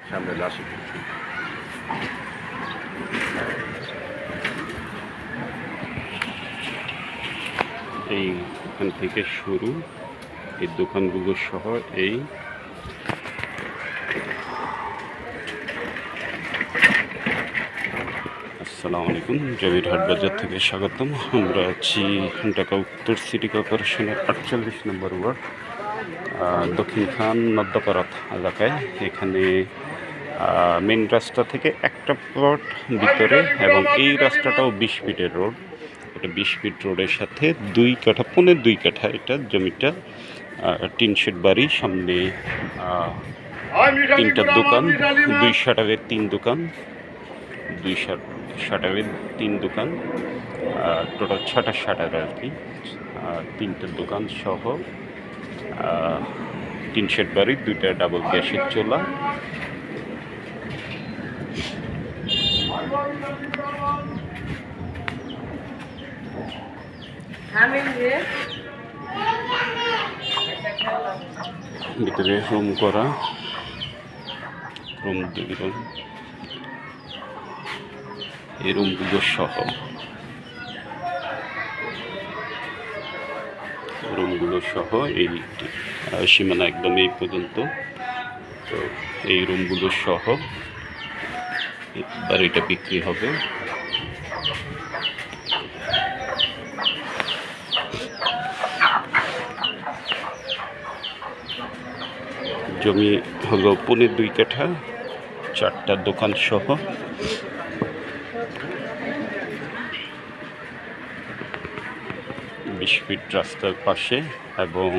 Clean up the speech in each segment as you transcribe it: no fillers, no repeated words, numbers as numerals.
সামনে লাশি এইখান থেকে শুরু এই দোকানগুলো সহ এই আসসালামু আলাইকুম। জমির হাট বাজার থেকে স্বাগতম। আমরা আছি ঢাকা উত্তর সিটি কর্পোরেশনের 48 নম্বর ওয়ার্ড দক্ষিণ খান নদ্যাপাড়া এলাকায়। এখানে মেন রাস্তা থেকে একটা প্লট ভিতরে এবং এই রাস্তাটাও 20 ফিটের রোড। এটা 20 ফিট রোডের সাথে 2 কাঠা 2.5 কাঠা এটা জমিটা। টিন শেড বাড়ি, সামনে 3টা দোকান, 2 শাটারের 3 দোকান, 2 শাটারের 3 দোকান, টোটাল 6টা শাটার আর কি। 3টে দোকান সহ টিন শেড বাড়ি, 2টা ডাবল গ্যাসের চুলা। ভিতরে রুম করা, রুম 2 রুম, এই রুমগুলো সহ এই সীমানা একদম এই পর্যন্ত। তো এই রুমগুলো সহ বাড়িটা বিক্রি হবে। জমি হলো 2.5 কাঠা, 4টা দোকান সহ। 20 ফিট রাস্তার পাশে এবং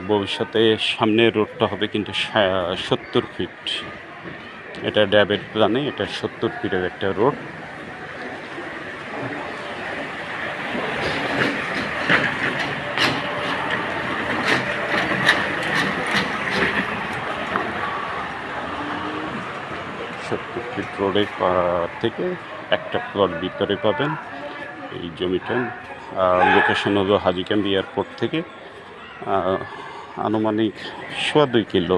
ভবিষ্যতে সামনের রোডটা হবে কিন্তু 70 ফিট। এটা ড্যাবের প্ল্যানে, এটা 70 ফিটের একটা রোড। ফিট রোডের থেকে একটা প্লট ভিতরে পাবেন এই জমিটা। লোকেশন হলো হাজীকান্দি এয়ারপোর্ট থেকে আনুমানিক 2.25 কিলো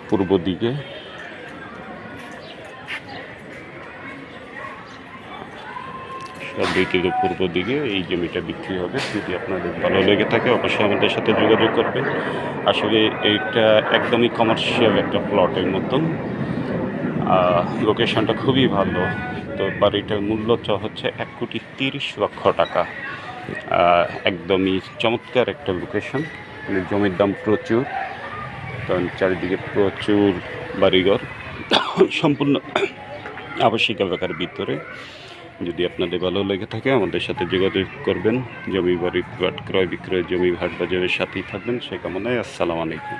পূর্ব দিকে। এই জমিটা বিক্রি হবে। যদি আপনাদের ভালো লেগে থাকে অবশ্যই আমাদের সাথে যোগাযোগ করবেন। আসলে এইটা একদমই কমার্শিয়াল একটা প্লটের মতন। লোকেশনটা খুবই ভালো। তো বাড়িটার মূল্য হচ্ছে 1,30,00,000 টাকা। একদমই চমৎকার একটা লোকেশন। মানে জমির দাম প্রচুর, কারণ চারিদিকে প্রচুর বাড়িঘর, সম্পূর্ণ আবাসিক এলাকার ভিতরে। যদি আপনাদের ভালো লেগে থাকে আমাদের সাথে যোগাযোগ করবেন। জমি বাড়ি প্লট ক্রয় বিক্রয় জমি হাট বাজারের সাথেই থাকবেন। সে কামনায় আসসালামু আলাইকুম।